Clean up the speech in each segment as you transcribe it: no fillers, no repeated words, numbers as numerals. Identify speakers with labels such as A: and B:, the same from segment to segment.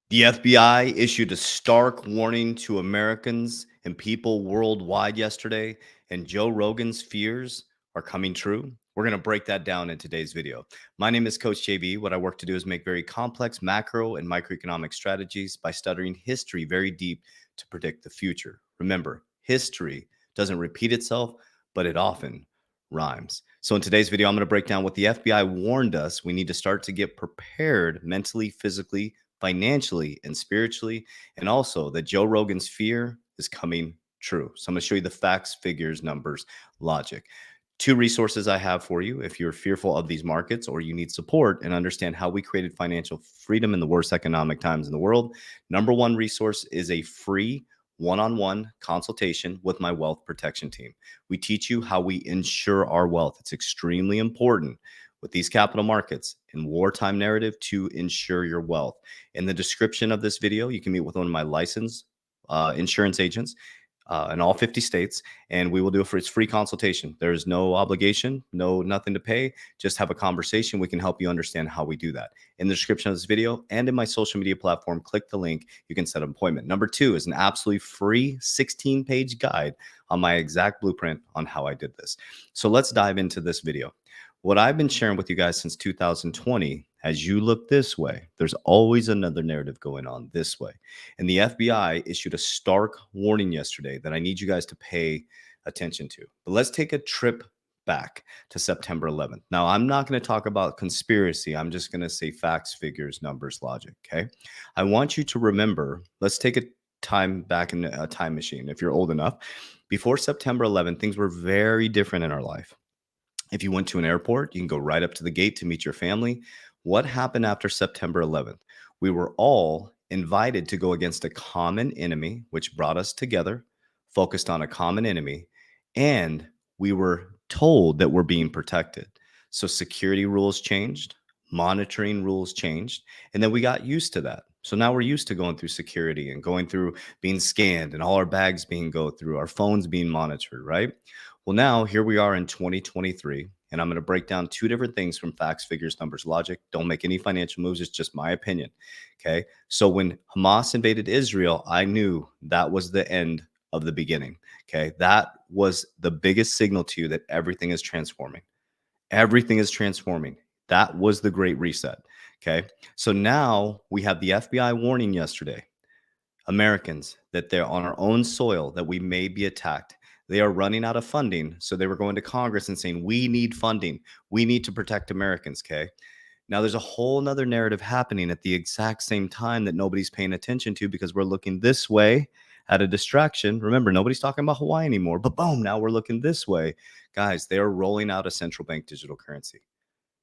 A: The FBI issued a stark warning to Americans and people worldwide yesterday, and Joe Rogan's fears are coming true. We're going to break that down in today's video. My name is Coach JB. What I work to do is make very complex macro and microeconomic strategies by studying history very deep to predict the future. Remember, history doesn't repeat itself, but it often rhymes. So in today's video, I'm going to break down what the FBI warned us we need to start to get prepared mentally, physically, financially, and spiritually, and also that Joe Rogan's fear is coming true. So I'm going to show you the facts, figures, numbers, logic. Two resources I have for you if you're fearful of these markets or you need support and understand how we created financial freedom in the worst economic times in the world. Number one resource is a free one-on-one consultation with my wealth protection team. We teach you how we insure our wealth. It's extremely important with these capital markets and wartime narrative to insure your wealth. In the description of this video, you can meet with one of my licensed insurance agents in all 50 states, and we will do it for its free consultation. There is no obligation, nothing to pay. Just have a conversation. We can help you understand how we do that. In the description of this video and in my social media platform, click the link. You can set an appointment. Number two is an absolutely free 16-page guide on my exact blueprint on how I did this. So let's dive into this video. What I've been sharing with you guys since 2020, as you look this way, there's always another narrative going on this way. And the FBI issued a stark warning yesterday that I need you guys to pay attention to. But let's take a trip back to September 11th. Now, I'm not going to talk about conspiracy. I'm just going to say facts, figures, numbers, logic. Okay. I want you to remember, let's take a time back in a time machine. If you're old enough, before September 11th, things were very different in our life. If you went to an airport, you can go right up to the gate to meet your family. What happened after September 11th? We were all invited to go against a common enemy, which brought us together, focused on a common enemy, and we were told that we're being protected. So security rules changed, monitoring rules changed, and then we got used to that. So now we're used to going through security and going through being scanned and all our bags being go through, our phones being monitored, right? Well, now here we are in 2023, and I'm going to break down two different things from facts, figures, numbers, logic. Don't make any financial moves. It's just my opinion. Okay. So when Hamas invaded Israel, I knew that was the end of the beginning. Okay. That was the biggest signal to you that everything is transforming. Everything is transforming. That was the great reset. Okay. So now we have the FBI warning yesterday, Americans, that they're on our own soil, that we may be attacked. They are running out of funding. So they were going to Congress and saying, we need funding. We need to protect Americans. Okay. Now there's a whole nother narrative happening at the exact same time that nobody's paying attention to because we're looking this way at a distraction. Remember, nobody's talking about Hawaii anymore, but boom, now we're looking this way. Guys, they are rolling out a central bank digital currency.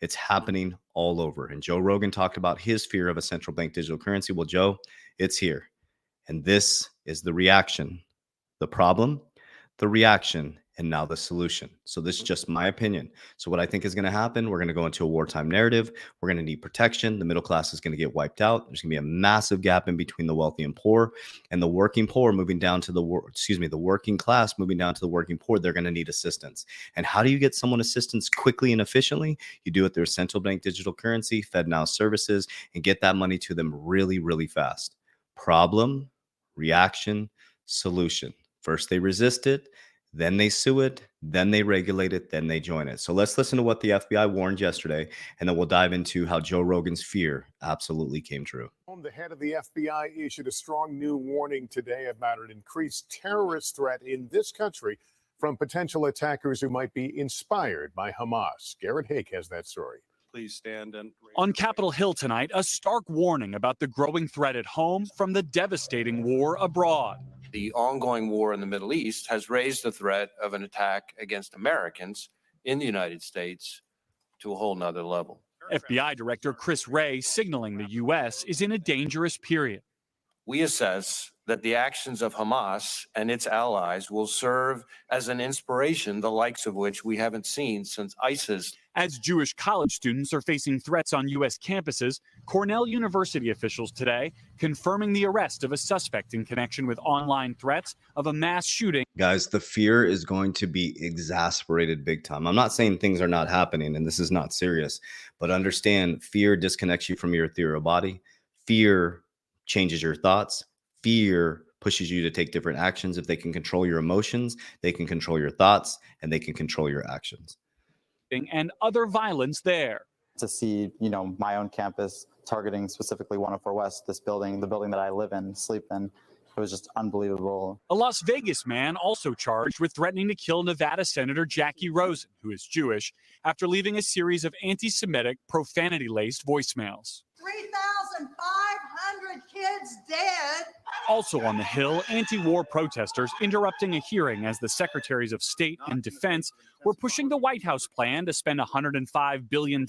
A: It's happening all over. And Joe Rogan talked about his fear of a central bank digital currency. Well, Joe, it's here. And this is the reaction, the problem, the reaction, and now the solution. So this is just my opinion. So what I think is going to happen, we're going to go into a wartime narrative. We're going to need protection. The middle class is going to get wiped out. There's going to be a massive gap in between the wealthy and poor, and the working poor moving down to the working class moving down to the working poor. They're going to need assistance. And how do you get someone assistance quickly and efficiently? You do it through central bank digital currency, FedNow services, and get that money to them really, really fast. Problem, reaction, solution. First, they resist it. Then they sue it, then they regulate it, then they join it. So let's listen to what the FBI warned yesterday, and then we'll dive into how Joe Rogan's fear absolutely came true.
B: The head of the FBI issued a strong new warning today about an increased terrorist threat in this country from potential attackers who might be inspired by Hamas. Garrett Hake has that story.
C: Please stand and
D: on Capitol Hill tonight, a stark warning about the growing threat at home from the devastating war abroad.
C: The ongoing war in the Middle East has raised the threat of an attack against Americans in the United States to a whole nother level.
D: FBI Director Chris Wray signaling the U.S. is in a dangerous period.
C: We assess that the actions of Hamas and its allies will serve as an inspiration, the likes of which we haven't seen since ISIS.
D: As Jewish college students are facing threats on U.S. campuses, Cornell University officials today confirming the arrest of a suspect in connection with online threats of a mass shooting.
A: Guys, the fear is going to be exasperated big time. I'm not saying things are not happening and this is not serious, but understand fear disconnects you from your ethereal body. Fear changes your thoughts. Fear pushes you to take different actions. If they can control your emotions, they can control your thoughts, and they can control your actions.
D: And other violence there.
E: To see, my own campus targeting specifically 104 West, this building, the building that I live in, sleep in, it was just unbelievable.
D: A Las Vegas man also charged with threatening to kill Nevada Senator Jackie Rosen, who is Jewish, after leaving a series of anti-Semitic, profanity-laced voicemails.
F: 3,500 kids dead.
D: Also on the Hill, anti-war protesters interrupting a hearing as the secretaries of state and defense were pushing the White House plan to spend $105 billion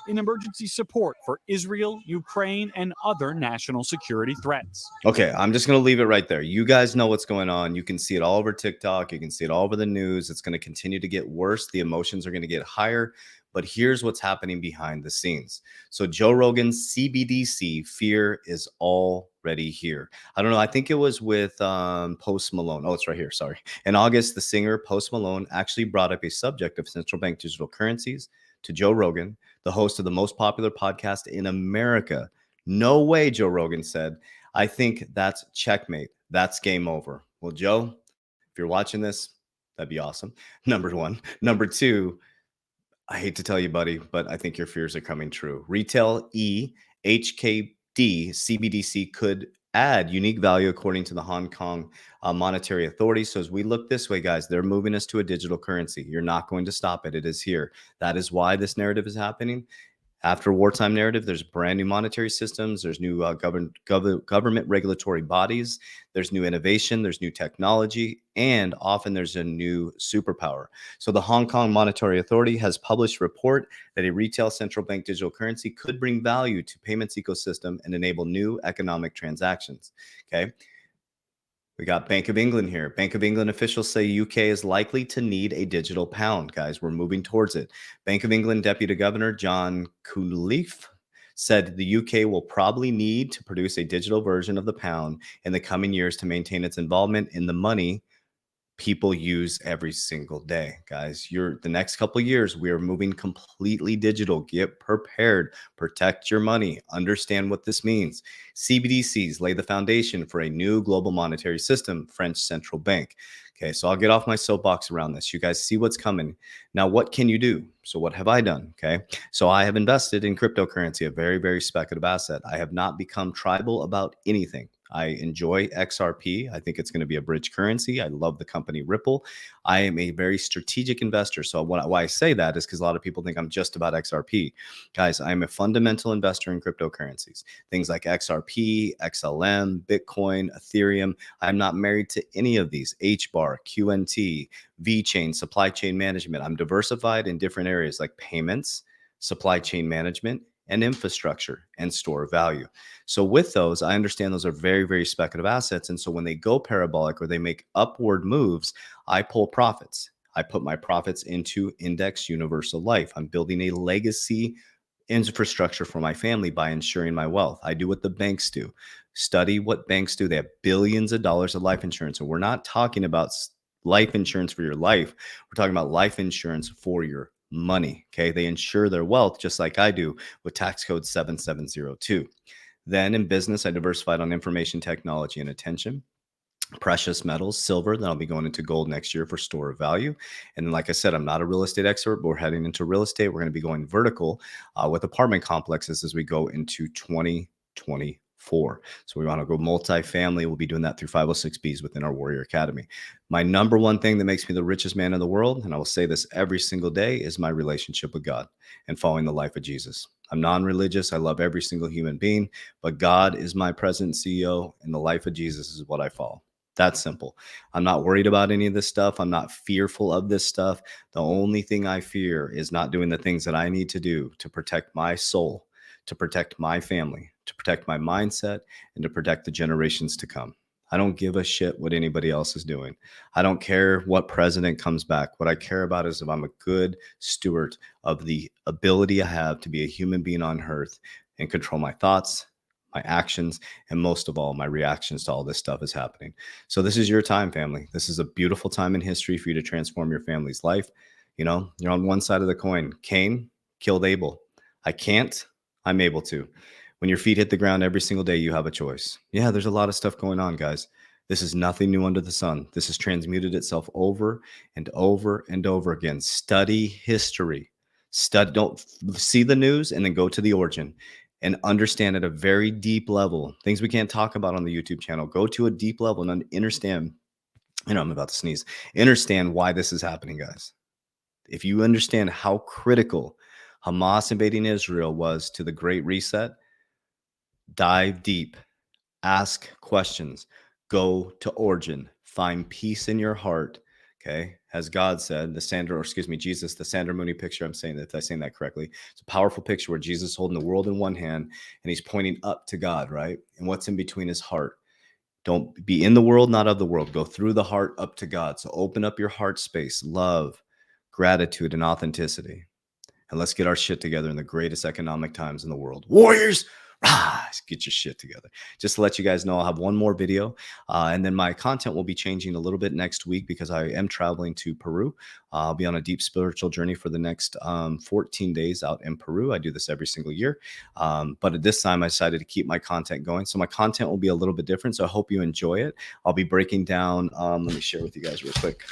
D: in emergency support for Israel, Ukraine, and other national security threats.
A: Okay, I'm just going to leave it right there. You guys know what's going on. You can see it all over TikTok. You can see it all over the news. It's going to continue to get worse. The emotions are going to get higher. But here's what's happening behind the scenes. So Joe Rogan's CBDC, fear is already here. I don't know. I think it was with Post Malone. Oh, it's right here. Sorry. In August, the singer Post Malone actually brought up a subject of central bank digital currencies to Joe Rogan, the host of the most popular podcast in America. No way, Joe Rogan said. I think that's checkmate. That's game over. Well, Joe, if you're watching this, that'd be awesome. Number one. Number two, I hate to tell you, buddy, but I think your fears are coming true. Retail HKD CBDC could add unique value according to the Hong Kong Monetary Authority. So as we look this way, guys, they're moving us to a digital currency. You're not going to stop it. It is here. That is why this narrative is happening. After wartime narrative, there's brand new monetary systems. There's new government regulatory bodies. There's new innovation. There's new technology. And often there's a new superpower. So the Hong Kong Monetary Authority has published a report that a retail central bank digital currency could bring value to payments ecosystem and enable new economic transactions. Okay. We got Bank of England here. Bank of England officials say UK is likely to need a digital pound. Guys, we're moving towards it. Bank of England Deputy Governor John Cunliffe said the UK will probably need to produce a digital version of the pound in the coming years to maintain its involvement in the money people use every single day. Guys, the next couple of years, we are moving completely digital. Get prepared, protect your money, understand what this means. CBDCs lay the foundation for a new global monetary system, French central bank. Okay, so I'll get off my soapbox around this. You guys see what's coming. Now, what can you do? So what have I done? Okay, so I have invested in cryptocurrency, a very, very speculative asset. I have not become tribal about anything. I enjoy XRP. I think it's going to be a bridge currency. I love the company Ripple. I am a very strategic investor. So why I say that is because a lot of people think I'm just about XRP. Guys, I'm a fundamental investor in cryptocurrencies. Things like XRP, XLM, Bitcoin, Ethereum. I'm not married to any of these. HBAR, QNT, VeChain, supply chain management. I'm diversified in different areas like payments, supply chain management, and infrastructure and store value. So with those, I understand those are very, very speculative assets. And so when they go parabolic or they make upward moves, I pull profits. I put my profits into Index Universal Life. I'm building a legacy infrastructure for my family by ensuring my wealth. I do what the banks do. Study what banks do. They have billions of dollars of life insurance. And we're not talking about life insurance for your life. We're talking about life insurance for your money. Okay. They insure their wealth just like I do with tax code 7702. Then in business, I diversified on information technology and attention, precious metals, silver. Then I'll be going into gold next year for store of value. And like I said, I'm not a real estate expert, but we're heading into real estate. We're going to be going vertical with apartment complexes as we go into 2024. So we want to go multifamily. We'll be doing that through 506Bs within our Warrior Academy. My number one thing that makes me the richest man in the world, and I will say this every single day, is my relationship with God and following the life of Jesus. I'm non-religious. I love every single human being, but God is my present CEO, and the life of Jesus is what I follow. That's simple. I'm not worried about any of this stuff. I'm not fearful of this stuff. The only thing I fear is not doing the things that I need to do to protect my soul, to protect my family, to protect my mindset, and to protect the generations to come. I don't give a shit what anybody else is doing. I don't care what president comes back. What I care about is if I'm a good steward of the ability I have to be a human being on earth and control my thoughts, my actions, and most of all, my reactions to all this stuff is happening. So this is your time, family. This is a beautiful time in history for you to transform your family's life. You know, you're on one side of the coin. Cain killed Abel. I can't. I'm able to. When your feet hit the ground every single day, you have a choice. Yeah, there's a lot of stuff going on, guys. This is nothing new under the sun. This has transmuted itself over and over and over again. Study history. Don't see the news and then go to the origin and understand at a very deep level things we can't talk about on the YouTube channel. Go to a deep level and understand. I'm about to sneeze. Understand why this is happening, guys. If you understand how critical Hamas invading Israel was to the Great Reset, dive deep, ask questions, go to origin, find peace in your heart. Okay. As God said, Jesus, the Sandra Mooney picture, I'm saying that correctly. It's a powerful picture where Jesus is holding the world in one hand and he's pointing up to God, right? And what's in between his heart? Don't be in the world, not of the world. Go through the heart up to God. So open up your heart space, love, gratitude, and authenticity. And let's get our shit together in the greatest economic times in the world. Warriors, rise, get your shit together. Just to let you guys know, I'll have one more video. And then my content will be changing a little bit next week because I am traveling to Peru. I'll be on a deep spiritual journey for the next 14 days out in Peru. I do this every single year. But at this time, I decided to keep my content going. So my content will be a little bit different. So I hope you enjoy it. I'll be breaking down, let me share with you guys real quick.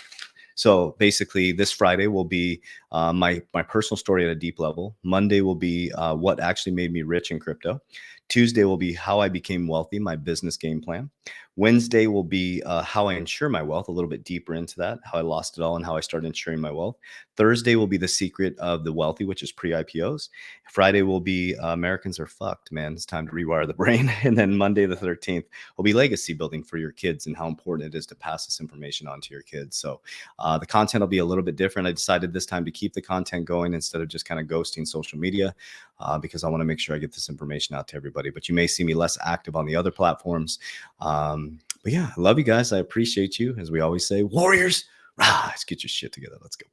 A: So basically, this Friday will be my personal story at a deep level. Monday will be what actually made me rich in crypto. Tuesday will be how I became wealthy, my business game plan. Wednesday will be how I insure my wealth, a little bit deeper into that, how I lost it all and how I started insuring my wealth. Thursday will be the secret of the wealthy, which is pre-IPOs. Friday will be Americans are fucked, man. It's time to rewire the brain. And then Monday the 13th will be legacy building for your kids and how important it is to pass this information on to your kids. So the content will be a little bit different. I decided this time to keep the content going instead of just kind of ghosting social media because I want to make sure I get this information out to everybody. But you may see me less active on the other platforms. But yeah, I love you guys. I appreciate you. As we always say, warriors, rise, get your shit together. Let's go.